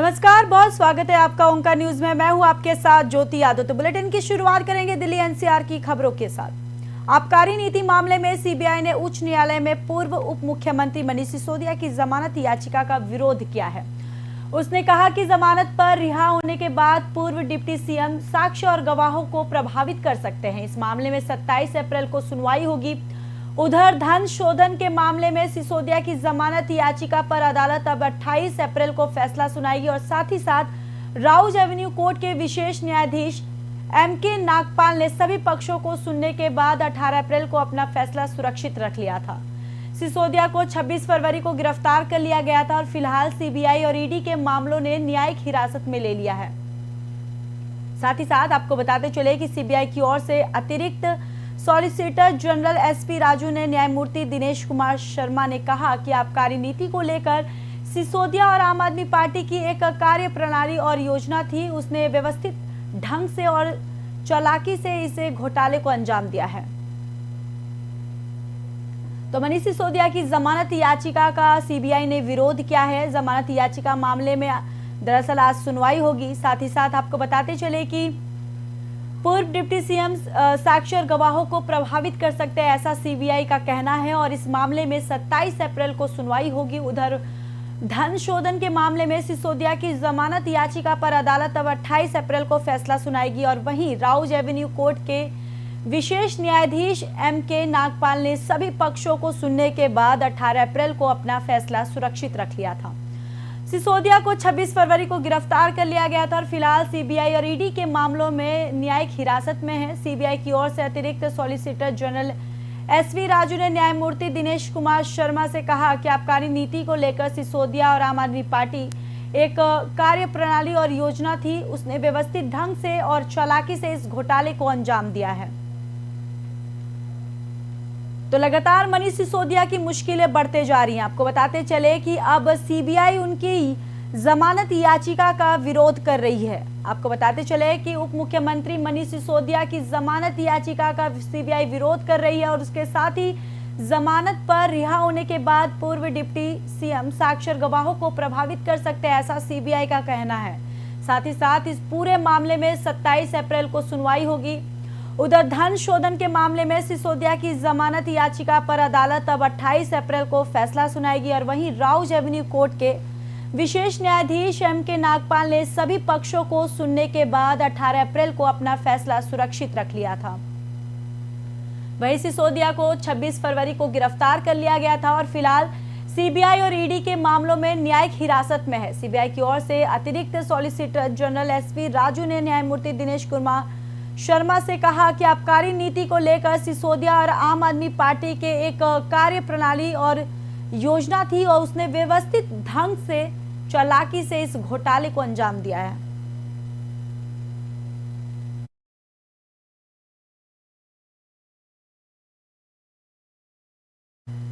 नमस्कार, बहुत स्वागत है आपका ओंकार न्यूज में। मैं हूं आपके साथ ज्योति यादव। तो बुलेटिन की शुरुआत करेंगे दिल्ली एनसीआर की खबरों के साथ। आबकारी नीति मामले में सीबीआई ने उच्च न्यायालय में पूर्व उप मुख्यमंत्री मनीष सिसोदिया की जमानत याचिका का विरोध किया है। उसने कहा कि जमानत पर रिहा होने के बाद पूर्व डिप्टी सीएम साक्ष्य और गवाहों को प्रभावित कर सकते हैं। इस मामले में 27 अप्रैल को सुनवाई होगी। उधर धन शोधन के मामले में सिसोदिया की जमानत याचिका पर अदालत अब 28 अप्रैल को फैसला सुनाएगी और साथ ही साथ राउज एवेन्यू कोर्ट के विशेष न्यायाधीश एमके नागपाल ने सभी पक्षों को सुनने के बाद 18 अप्रैल को अपना फैसला सुरक्षित रख लिया था। सिसोदिया को 26 फरवरी को गिरफ्तार कर लिया गया था और फिलहाल सीबीआई और ईडी के मामलों ने न्यायिक हिरासत में ले लिया है। साथ ही साथ आपको बताते चले कि सीबीआई की ओर से अतिरिक्त सॉलिसिटर जनरल एसपी राजू ने न्यायमूर्ति दिनेश कुमार शर्मा ने कहा कि आबकारी नीति को लेकर सिसोदिया और आम आदमी पार्टी की एक कार्य प्रणाली और योजना थी। उसने व्यवस्थित ढंग से और चालाकी से इसे घोटाले को अंजाम दिया है। तो मनीष सिसोदिया की जमानत याचिका का सीबीआई ने विरोध किया है। जमानत याचिका मामले में दरअसल आज सुनवाई होगी। साथ ही साथ आपको बताते चले कि पूर्व डिप्टी सीएम साक्ष्य और गवाहों को प्रभावित कर सकते हैं, ऐसा सीबीआई का कहना है और इस मामले में 27 अप्रैल को सुनवाई होगी। उधर धन शोधन के मामले में सिसोदिया की जमानत याचिका पर अदालत अब 28 अप्रैल को फैसला सुनाएगी और वहीं राउज एवेन्यू कोर्ट के विशेष न्यायाधीश एमके नागपाल ने सभी पक्षों को सुनने के बाद 18 अप्रैल को अपना फैसला सुरक्षित रख लिया था। सिसोदिया को 26 फरवरी को गिरफ्तार कर लिया गया था और फिलहाल सीबीआई और ईडी के मामलों में न्यायिक हिरासत में है। सीबीआई की ओर से अतिरिक्त सॉलिसिटर जनरल एसवी राजू ने न्यायमूर्ति दिनेश कुमार शर्मा से कहा कि आबकारी नीति को लेकर सिसोदिया और आम आदमी पार्टी एक कार्य प्रणाली और योजना थी। उसने व्यवस्थित ढंग से और चालाकी से इस घोटाले को अंजाम दिया है। तो लगातार मनीष सिसोदिया की मुश्किलें बढ़ते जा रही हैं। आपको बताते चले कि अब सीबीआई उनकी जमानत याचिका का विरोध कर रही है। आपको बताते चले कि उप मुख्यमंत्री मनीष सिसोदिया की जमानत याचिका का सीबीआई विरोध कर रही है और उसके साथ ही जमानत पर रिहा होने के बाद पूर्व डिप्टी सीएम साक्ष्य और गवाहों को प्रभावित कर सकते हैं, ऐसा सीबीआई का कहना है। साथ ही साथ इस पूरे मामले में 27 अप्रैल को सुनवाई होगी। उधर धन शोधन के मामले में सिसोदिया की जमानत याचिका पर अदालत अब 28 अप्रैल को फैसला सुनाएगी और वहीं राउज एवेन्यू कोर्ट के विशेष न्यायाधीश एमके नागपाल ने सभी पक्षों को सुनने के बाद 18 अप्रैल को अपना फैसला सुरक्षित रख लिया था। वहीं सिसोदिया को 26 फरवरी को गिरफ्तार कर लिया गया था और फिलहाल सीबीआई और ईडी के मामलों में न्यायिक हिरासत में है। सीबीआई की ओर से अतिरिक्त सॉलिसिटर जनरल एसपी राजू ने न्यायमूर्ति दिनेश कुमार शर्मा से कहा कि आबकारी नीति को लेकर सिसोदिया और आम आदमी पार्टी के एक कार्य प्रणाली और योजना थी और उसने व्यवस्थित ढंग से चालाकी से इस घोटाले को अंजाम दिया है।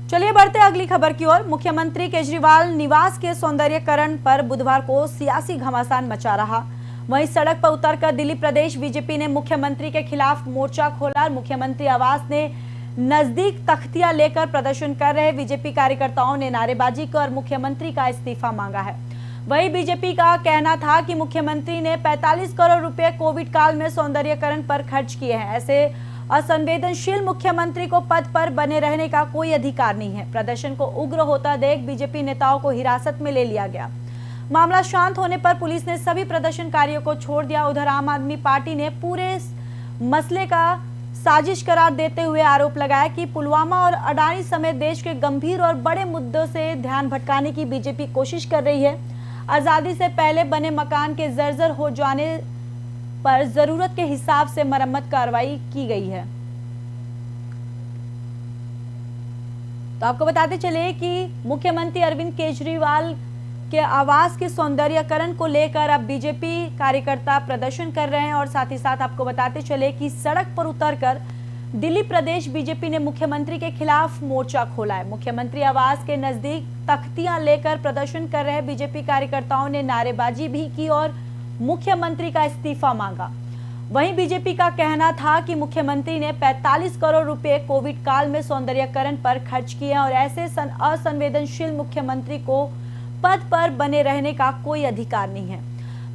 चलिए बढ़ते अगली खबर की ओर। मुख्यमंत्री केजरीवाल निवास के सौंदर्यीकरण पर बुधवार को सियासी घमासान मचा रहा। वहीं सड़क पर उतरकर दिल्ली प्रदेश बीजेपी ने मुख्यमंत्री के खिलाफ मोर्चा खोला। मुख्यमंत्री आवास ने नजदीक तख्तियां लेकर प्रदर्शन कर रहे बीजेपी कार्यकर्ताओं ने नारेबाजी कर मुख्यमंत्री का इस्तीफा मांगा है। वहीं बीजेपी का कहना था कि मुख्यमंत्री ने 45 करोड़ रुपए कोविड काल में सौंदर्यीकरण पर खर्च किए हैं। ऐसे असंवेदनशील मुख्यमंत्री को पद पर बने रहने का कोई अधिकार नहीं है। प्रदर्शन को उग्र होता देख बीजेपी नेताओं को हिरासत में ले लिया गया। मामला शांत होने पर पुलिस ने सभी प्रदर्शनकारियों को छोड़ दिया। उधर आम आदमी पार्टी ने पूरे मसले का साजिश करार देते हुए आरोप लगाया कि पुलवामा और अडानी समेत देश के गंभीर और बड़े मुद्दों से ध्यान भटकाने की बीजेपी कोशिश कर रही है। आजादी से पहले बने मकान के जर्जर हो जाने पर जरूरत के हिसाब से मरम्मत कार्रवाई की गई है। तो आपको बताते चले कि मुख्यमंत्री अरविंद केजरीवाल के आवास के सौंदर्यीकरण को लेकर अब बीजेपी कार्यकर्ता प्रदर्शन कर रहे हैं और साथ ही साथ आपको बताते चले कि सड़क पर उतरकर दिल्ली प्रदेश बीजेपी ने मुख्यमंत्री के खिलाफ मोर्चा खोला है। मुख्यमंत्री आवास के नजदीक तख्तियां लेकर प्रदर्शन कर रहे बीजेपी कार्यकर्ताओं ने नारेबाजी भी की और मुख्यमंत्री का इस्तीफा मांगा। वहीं बीजेपी का कहना था कि मुख्यमंत्री ने 45 करोड़ रुपए कोविड काल में सौंदर्यीकरण पर खर्च किए और ऐसे असंवेदनशील मुख्यमंत्री को पद पर बने रहने का कोई अधिकार नहीं है।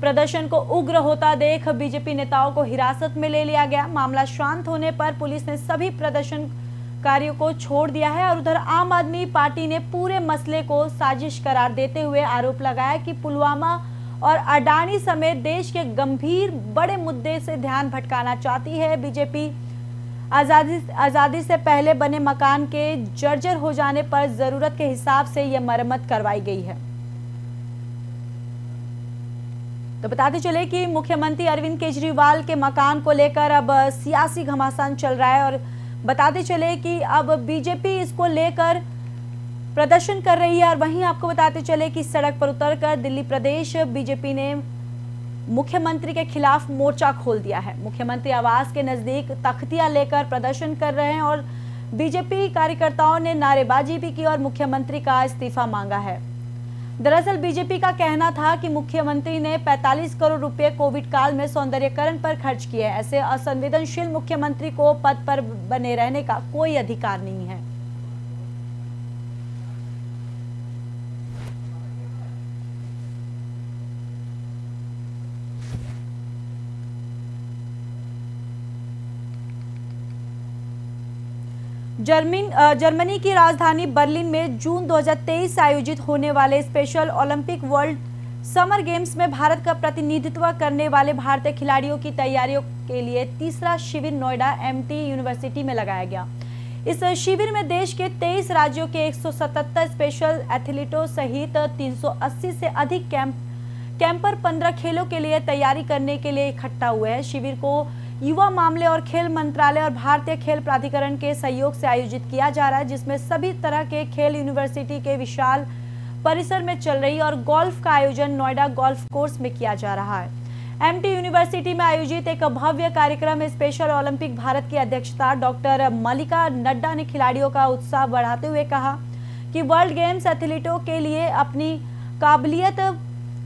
प्रदर्शन को उग्र होता देख बीजेपी नेताओं को हिरासत में ले लिया गया। मामला शांत होने पर पुलिस ने सभी प्रदर्शनकारियों को छोड़ दिया है और उधर आम आदमी पार्टी ने पूरे मसले को साजिश करार देते हुए आरोप लगाया कि पुलवामा और अडानी समेत देश के गंभीर बड़े मुद्दे से ध्यान भटकाना चाहती है बीजेपी। आजादी से पहले बने मकान के जर्जर हो जाने पर जरूरत के हिसाब से यह मरम्मत करवाई गई है। तो बताते चले कि मुख्यमंत्री अरविंद केजरीवाल के मकान को लेकर अब सियासी घमासान चल रहा है और बताते चले कि अब बीजेपी इसको लेकर प्रदर्शन कर रही है। और वहीं आपको बताते चले कि सड़क पर उतरकर दिल्ली प्रदेश बीजेपी ने मुख्यमंत्री के खिलाफ मोर्चा खोल दिया है। मुख्यमंत्री आवास के नजदीक तख्तियां लेकर प्रदर्शन कर रहे हैं और बीजेपी कार्यकर्ताओं ने नारेबाजी भी की और मुख्यमंत्री का इस्तीफा मांगा है। दरअसल बीजेपी का कहना था कि मुख्यमंत्री ने 45 करोड़ रुपए कोविड काल में सौंदर्यीकरण पर खर्च किए। ऐसे असंवेदनशील मुख्यमंत्री को पद पर बने रहने का कोई अधिकार नहीं है। जर्मनी की राजधानी बर्लिन में जून 2023 से आयोजित होने वाले special Olympic world summer games में भारत का प्रतिनिधित्व करने वाले भारतीय खिलाड़ियों की तैयारियों के लिए तीसरा शिविर नोएडा एमटी यूनिवर्सिटी में लगाया गया। इस शिविर में देश के 23 राज्यों के 177 स्पेशल एथलीटों सहित 380 से अधिक कैंपर 15 खेलों के लिए तैयारी करने के लिए इकट्ठा हुए हैं। शिविर को युवा मामले और खेल मंत्रालय और भारतीय खेल प्राधिकरण के सहयोग से आयोजित किया जा रहा है, जिसमें सभी तरह के खेल यूनिवर्सिटी के विशाल परिसर में चल रही और गोल्फ का आयोजन नोएडा गोल्फ कोर्स में किया जा रहा है। एमटी यूनिवर्सिटी में आयोजित एक भव्य कार्यक्रम में स्पेशल ओलंपिक भारत की अध्यक्षता डॉक्टर मल्लिका नड्डा ने खिलाड़ियों का उत्साह बढ़ाते हुए कहा कि वर्ल्ड गेम्स एथलीटों के लिए अपनी काबिलियत,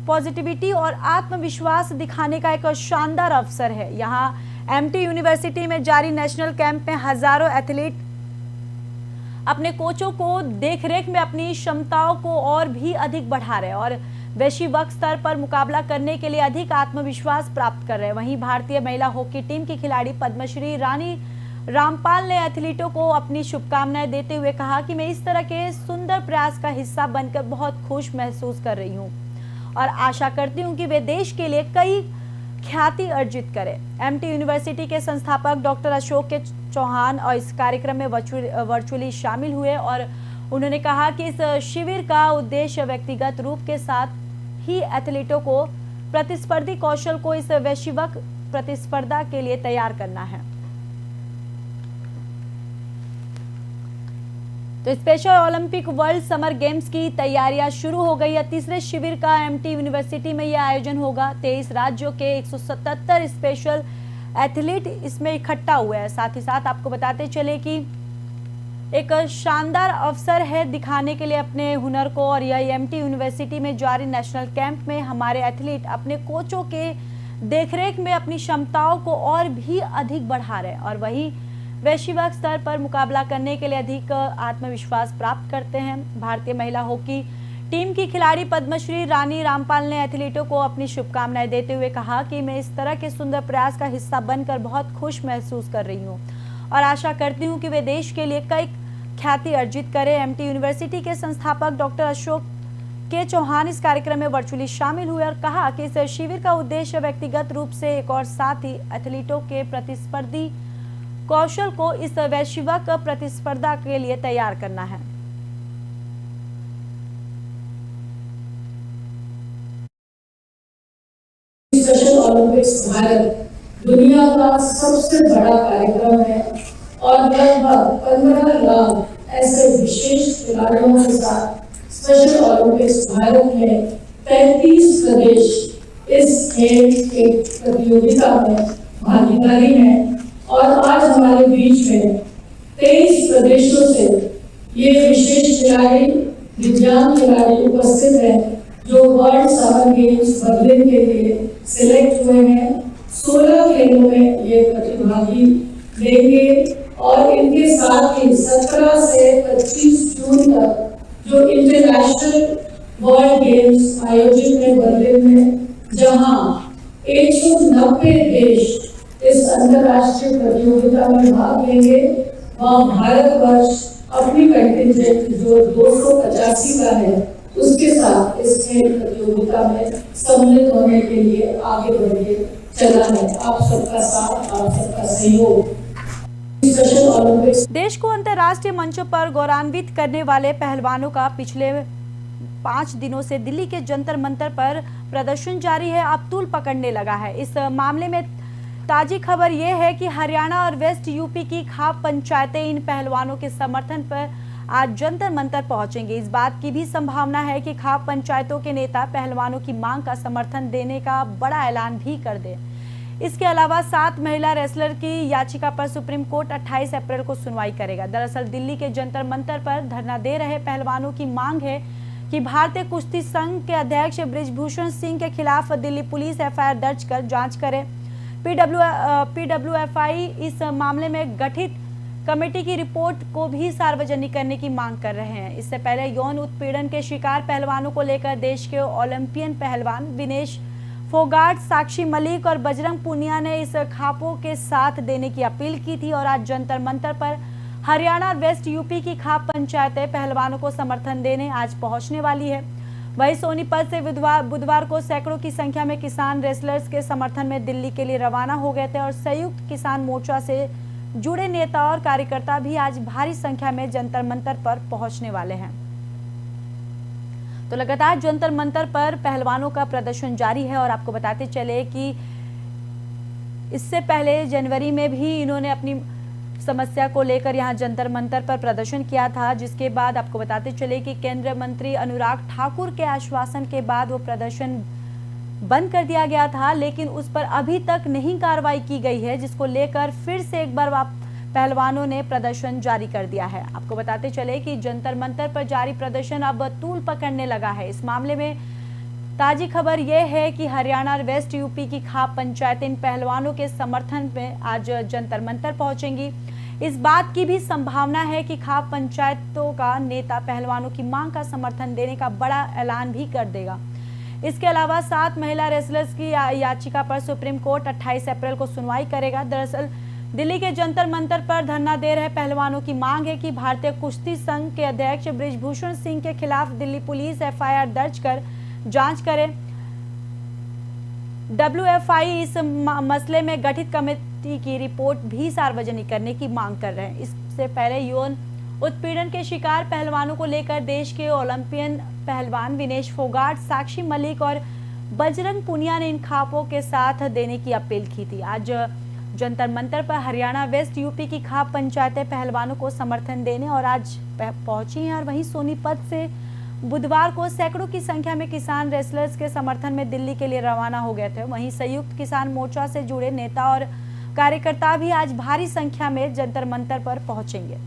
पॉजिटिविटी और आत्मविश्वास दिखाने का एक शानदार अवसर है। यहाँ एमटी यूनिवर्सिटी में जारी नेशनल कैंप में हजारों एथलीट अपने कोचों को देखरेख में अपनी क्षमताओं को और भी अधिक बढ़ा रहे हैं और वैश्विक स्तर पर मुकाबला करने के लिए अधिक आत्मविश्वास प्राप्त कर रहे हैं। वहीं भारतीय महिला हॉकी टीम की खिलाड़ी पद्मश्री रानी रामपाल ने एथलीटों को अपनी शुभकामनाएं देते हुए कहा कि मैं इस तरह के सुंदर प्रयास का हिस्सा बनकर बहुत खुश महसूस कर रही हूं और आशा करती हूं कि वे देश के लिए कई ख्याति अर्जित करें। एमटी यूनिवर्सिटी के संस्थापक डॉक्टर अशोक के चौहान और इस कार्यक्रम में वर्चुअली शामिल हुए और उन्होंने कहा कि इस शिविर का उद्देश्य व्यक्तिगत रूप के साथ ही एथलीटों को प्रतिस्पर्धी कौशल को इस वैश्विक प्रतिस्पर्धा के लिए तैयार करना है। तो special Olympic world summer games की तैयारियां शुरू हो गई है। तीसरे शिविर का एमटी यूनिवर्सिटी में यह आयोजन होगा। 23 राज्यों के 177 स्पेशल एथलीट इसमें इकट्ठा हुए हैं। साथ ही साथ आपको बताते चले कि एक शानदार अवसर है दिखाने के लिए अपने हुनर को और यह एमटी यूनिवर्सिटी में जारी नेशनल कैंप में हमारे एथलीट अपने कोचों के देखरेख में अपनी क्षमताओं को और भी अधिक बढ़ा रहे हैं और वही वैश्विक स्तर पर मुकाबला करने के लिए अधिक आत्मविश्वास प्राप्त करते हैं। भारतीय महिला हॉकी टीम की खिलाड़ी पद्मश्री रानी रामपाल ने एथलीटों को अपनी शुभकामनाएं देते हुए कहा कि मैं इस तरह के सुंदर प्रयास का हिस्सा बनकर बहुत खुश महसूस कर रही हूं और आशा करती हूं कि वे देश के लिए कई ख्याति अर्जित करें। एमटी यूनिवर्सिटी के संस्थापक डॉक्टर अशोक के चौहान इस कार्यक्रम में वर्चुअली शामिल हुए और कहा कि इस शिविर का उद्देश्य व्यक्तिगत रूप से एक और साथ ही एथलीटों के प्रतिस्पर्धी कौशल को इस वैश्विक प्रतिस्पर्धा के लिए तैयार करना है। स्पेशल ओलंपिक्स भारत दुनिया का सबसे बड़ा कार्यक्रम है और लगभग 15 लाख ऐसे विशेष खिलाड़ियों के साथ स्पेशल ओलंपिक्स भारत में 33 प्रदेश इस खेल के प्रतियोगिता में भागीदारी है और आज हमारे बीच में 23 प्रदेशों से ये विशेष खिलाड़ी, दिव्यांग खिलाड़ी उपस्थित हैं जो वर्ल्ड समर गेम्स बर्लिन के लिए सिलेक्ट हुए हैं। 16 खेलों में ये प्रतिभागी लेंगे और इनके साथ ही 17 से 25 जून तक जो इंटरनेशनल वर्ल्ड गेम्स आयोजित है बर्लिन में, जहां 190 देश इस अंतर्राष्ट्रीय प्रतियोगिता में भाग लेंगे। वहाँ भारतवर्ष अपनी कंटिजेंट जो 285 का है उसके साथ इस खेल प्रतियोगिता में सम्मिलित होने के लिए आगे बढ़ के चला है। आप सबका साथ, आप सबका सहयोग स्पेशल ओलंपिक्स। देश को अंतर्राष्ट्रीय मंचों पर गौरवान्वित करने वाले पहलवानों का पिछले 5 दिनों से दिल्ली के जंतर मंतर पर प्रदर्शन जारी है, अब तूल पकड़ने लगा है। इस मामले में ताजी खबर यह है कि हरियाणा और वेस्ट यूपी की खाप पंचायतें इन पहलवानों के समर्थन पर आज जंतर मंतर पहुंचेंगे। इस बात की भी संभावना है कि खाप पंचायतों के नेता पहलवानों की मांग का समर्थन देने का बड़ा ऐलान भी कर दे। इसके अलावा 7 महिला रेसलर की याचिका पर सुप्रीम कोर्ट 28 अप्रैल को सुनवाई करेगा। दरअसल दिल्ली के जंतर मंतर पर धरना दे रहे पहलवानों की मांग है कि भारतीय कुश्ती संघ के अध्यक्ष बृजभूषण सिंह के खिलाफ दिल्ली पुलिस एफआईआर दर्ज कर जांच करे। पीडब्ल्यूएफआई इस मामले में गठित कमेटी की रिपोर्ट को भी सार्वजनिक करने की मांग कर रहे हैं। इससे पहले यौन उत्पीड़न के शिकार पहलवानों को लेकर देश के ओलंपियन पहलवान विनेश फोगाट, साक्षी मलिक और बजरंग पूनिया ने इस खापों के साथ देने की अपील की थी और आज जंतर मंतर पर हरियाणा और वेस्ट यूपी की खाप पंचायतें पहलवानों को समर्थन देने आज पहुंचने वाली है। वहीं सोनीपत से बुधवार को सैकड़ों की संख्या में किसान रेसलर्स के समर्थन में दिल्ली के लिए रवाना हो गए थे और संयुक्त किसान मोर्चा से जुड़े नेता और कार्यकर्ता भी आज भारी संख्या में जंतर मंतर पर पहुंचने वाले हैं। तो लगातार जंतर मंतर पर पहलवानों का प्रदर्शन जारी है और आपको बताते चले कि इससे पहले जनवरी में भी इन्होंने अपनी समस्या को लेकर यहां जंतर मंतर पर प्रदर्शन किया था, जिसके बाद आपको बताते चले कि केंद्रीय मंत्री अनुराग ठाकुर के आश्वासन के बाद वो प्रदर्शन बंद कर दिया गया था, लेकिन उस पर अभी तक नहीं कार्रवाई की गई है, जिसको लेकर फिर से एक बार पहलवानों ने प्रदर्शन जारी कर दिया है। आपको बताते चले कि जंतर मंतर पर जारी प्रदर्शन अब तूल पकड़ने लगा है। इस मामले में ताजी खबर यह है कि हरियाणा और वेस्ट यूपी की खाप पंचायतें इन पहलवानों के समर्थन में आज जंतर मंतर पहुंचेंगी। इस बात की भी संभावना है कि खाप पंचायतों का नेता पहलवानों की मांग का समर्थन देने का बड़ा ऐलान भी कर देगा। इसके अलावा 7 महिला रेसलर्स की याचिका पर सुप्रीम कोर्ट 28 अप्रैल को सुनवाई करेगा। दरअसल दिल्ली के जंतर मंतर पर धरना दे रहे पहलवानों की मांग है कि भारतीय कुश्ती संघ के अध्यक्ष बृजभूषण सिंह के खिलाफ दिल्ली पुलिस एफआईआर दर्ज कर जांच करे। डब्ल्यूएफआई इस मसले में गठित कमेटी की रिपोर्ट भी सार्वजनिक करने की मांग कर रहे हैं। इससे पहले यौन उत्पीड़न के शिकार पहलवानों को लेकर देश के ओलंपियन पहलवान विनेश फोगाट, साक्षी मलिक और बजरंग पूनिया ने इन खापों के साथ देने की अपील की थी। आज जंतर मंतर पर हरियाणा वेस्ट यूपी की खाप पंचायतें पहलवानों को समर्थन देने और आज पहुंची हैं और वहीं सोनीपत से बुधवार को सैकड़ों की संख्या में किसान रेसलर्स के समर्थन में दिल्ली के लिए रवाना हो गए थे। वहीं संयुक्त किसान मोर्चा से जुड़े नेता और कार्यकर्ता भी आज भारी संख्या में जंतर मंतर पर पहुंचेंगे।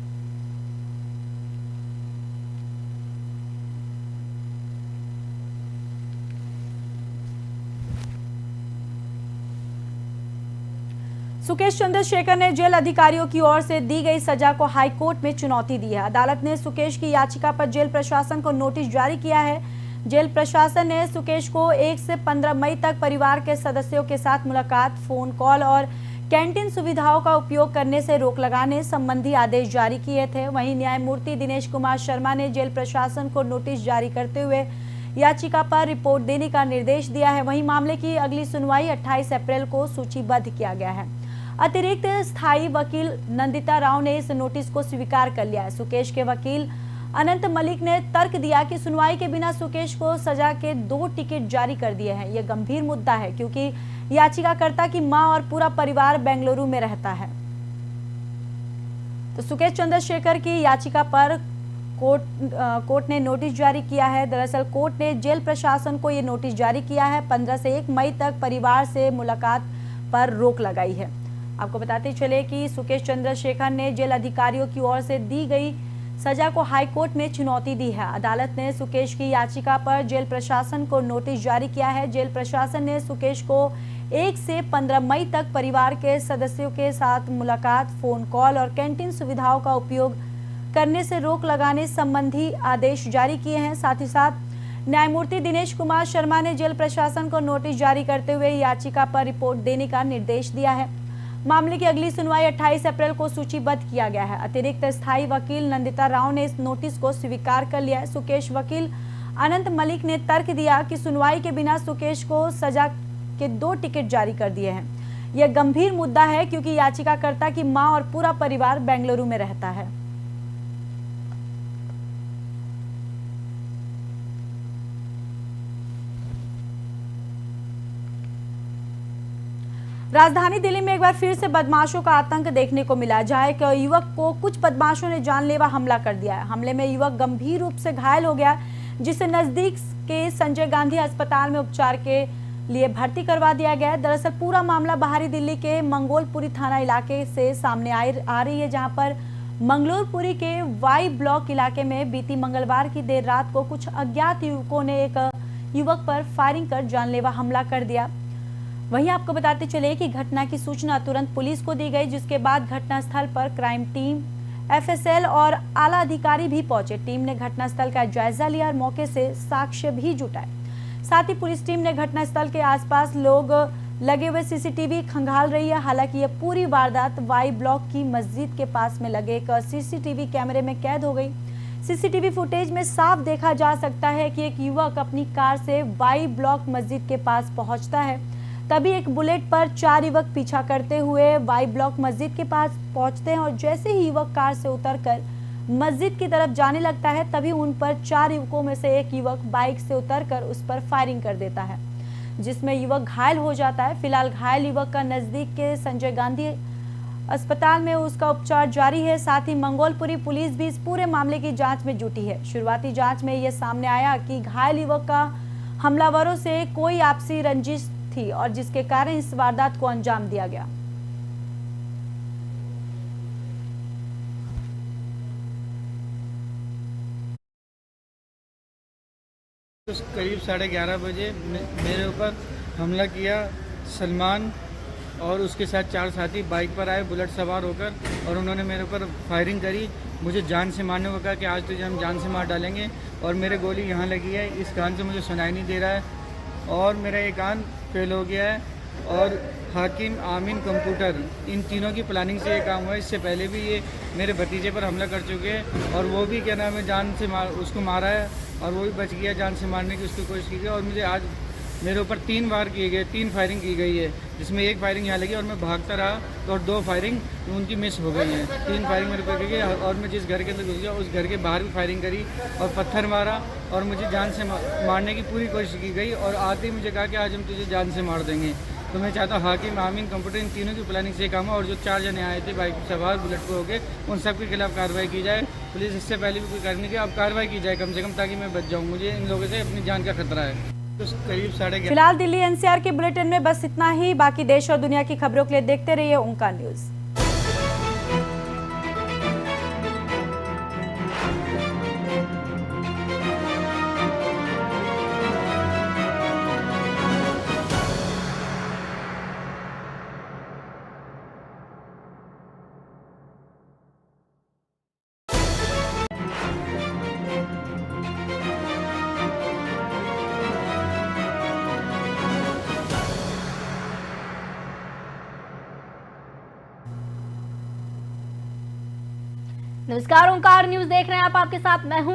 सुकेश चंद्रशेखर ने जेल अधिकारियों की ओर से दी गई सजा को हाई कोर्ट में चुनौती दी है। अदालत ने सुकेश की याचिका पर जेल प्रशासन को नोटिस जारी किया है। जेल प्रशासन ने सुकेश को 1 से 15 मई तक परिवार के सदस्यों के साथ मुलाकात, फोन कॉल और कैंटीन सुविधाओं का उपयोग करने से रोक लगाने संबंधी आदेश जारी किए थे। वहीं न्यायमूर्ति दिनेश कुमार शर्मा ने जेल प्रशासन को नोटिस जारी करते हुए याचिका पर रिपोर्ट देने का निर्देश दिया है। वहीं मामले की अगली सुनवाई 28 अप्रैल को सूचीबद्ध किया गया है। अतिरिक्त स्थायी वकील नंदिता राव ने इस नोटिस को स्वीकार कर लिया है। सुकेश के वकील अनंत मलिक ने तर्क दिया कि सुनवाई के बिना सुकेश को सजा के 2 टिकट जारी कर दिए हैं। यह गंभीर मुद्दा है क्योंकि याचिकाकर्ता की मां और पूरा परिवार बेंगलुरु में रहता है। तो सुकेश चंद्रशेखर की याचिका पर कोर्ट ने नोटिस जारी किया है। दरअसल कोर्ट ने जेल प्रशासन को यह नोटिस जारी किया है। 15 से 1 मई तक परिवार से मुलाकात पर रोक लगाई है। आपको बताते चले कि सुकेश चंद्रशेखर ने जेल अधिकारियों की ओर से दी गई सजा को हाई कोर्ट में चुनौती दी है। अदालत ने सुकेश की याचिका पर जेल प्रशासन को नोटिस जारी किया है। जेल प्रशासन ने सुकेश को 1 से 15 मई तक परिवार के सदस्यों के साथ मुलाकात, फोन कॉल और कैंटीन सुविधाओं का उपयोग करने से रोक लगाने संबंधी आदेश जारी किए हैं। साथ ही साथ न्यायमूर्ति दिनेश कुमार शर्मा ने जेल प्रशासन को नोटिस जारी करते हुए याचिका पर रिपोर्ट देने का निर्देश दिया है। मामले की अगली सुनवाई 28 अप्रैल को सूचीबद्ध किया गया है। अतिरिक्त स्थायी वकील नंदिता राव ने इस नोटिस को स्वीकार कर लिया है। सुकेश वकील अनंत मलिक ने तर्क दिया कि सुनवाई के बिना सुकेश को सजा के 2 टिकट जारी कर दिए हैं। यह गंभीर मुद्दा है क्योंकि याचिकाकर्ता की मां और पूरा परिवार बेंगलुरु में रहता है। राजधानी दिल्ली में एक बार फिर से बदमाशों का आतंक देखने को मिला, जहां एक युवक को कुछ बदमाशों ने जानलेवा हमला कर दिया है। हमले में युवक गंभीर रूप से घायल हो गया, जिसे नजदीक के संजय गांधी अस्पताल में उपचार के लिए भर्ती करवा दिया गया है। दरअसल पूरा मामला बाहरी दिल्ली के मंगोलपुरी थाना इलाके से सामने आ रही है, जहां पर मंगलोरपुरी के वाई ब्लॉक इलाके में बीती मंगलवार की देर रात को कुछ अज्ञात युवकों ने एक युवक पर फायरिंग कर जानलेवा हमला कर दिया। वहीं आपको बताते चले कि घटना की सूचना तुरंत पुलिस को दी गई, जिसके बाद घटनास्थल पर क्राइम टीम, एफएसएल और आला अधिकारी भी पहुंचे। टीम ने घटनास्थल का जायजा लिया और मौके से साक्ष्य भी जुटाए। साथ ही पुलिस टीम ने घटनास्थल के आसपास लोग लगे हुए सीसीटीवी खंगाल रही है। हालांकि यह पूरी वारदात वाई ब्लॉक की मस्जिद के पास में लगे एक सीसीटीवी कैमरे में कैद हो गई। सीसीटीवी फुटेज में साफ देखा जा सकता है कि एक युवक अपनी कार से वाई ब्लॉक मस्जिद के पास पहुंचता है। तभी एक बुलेट पर 4 युवक पीछा करते हुए वाई ब्लॉक मस्जिद के पास पहुंचते हैं और जैसे ही युवक कार से उतरकर मस्जिद की तरफ जाने लगता है, तभी उन पर 4 युवकों में से एक युवक बाइक से उतरकर उस पर फायरिंग कर देता है, जिसमें युवक घायल हो जाता है। फिलहाल घायल युवक का नजदीक के संजय गांधी अस्पताल में उसका उपचार जारी है। साथ ही मंगोलपुरी पुलिस भी इस पूरे मामले की जांच में जुटी है। शुरुआती जांच में यह सामने आया कि घायल युवक का हमलावरों से कोई आपसी रंजिश थी और जिसके कारण इस वारदात को अंजाम दिया गया। करीब 11:30 बजे मेरे ऊपर हमला किया। सलमान और उसके साथ 4 साथी बाइक पर आए बुलेट सवार होकर, और उन्होंने मेरे ऊपर फायरिंग करी। मुझे जान से मारने को कहा कि आज तुझे हम जान से मार डालेंगे, और मेरे गोली यहाँ लगी है, इस कान से मुझे सुनाई नहीं दे रहा है और मेरा ये कान फेल हो गया है। और हाकिम, आमीन, कंप्यूटर, इन तीनों की प्लानिंग से ये काम हुआ है। इससे पहले भी ये मेरे भतीजे पर हमला कर चुके हैं और वो भी क्या नाम है जान से उसको मारा है, और वो भी बच गया। जान से मारने की उसकी कोशिश की गई और मुझे आज मेरे ऊपर 3 बार किए गए, 3 फायरिंग की गई है, जिसमें 1 फायरिंग यहाँ लगी और मैं भागता रहा और 2 फायरिंग उनकी मिस हो गई हैं। 3 फायरिंग मेरे ऊपर की गई और मैं जिस घर के अंदर घुस गया उस घर के बाहर भी फायरिंग करी और पत्थर मारा और मुझे जान से मारने की पूरी कोशिश की गई। और आते ही मुझे कहा कि आज हम तुझे जान से मार देंगे। तो मैं चाहता हूँ हाकिम, आमीन, कंप्यूटर, इन तीनों की प्लानिंग से काम हुआ, और जो 4 जने आए थे बाइक सवार बुलेट पर होके, उन सब के खिलाफ कार्रवाई की जाए। पुलिस इससे पहले भी कोई करने की, अब कार्रवाई की जाए कम से कम, ताकि मैं बच जाऊँ। मुझे इन लोगों से अपनी जान का खतरा है। तो करीब 11:30। फिलहाल दिल्ली एनसीआर के बुलेटिन में बस इतना ही। बाकी देश और दुनिया की खबरों के लिए देखते रहिए ओंकार न्यूज। नमस्कार, ओंकार न्यूज देख रहे हैं आप। आपके साथ मैं हूं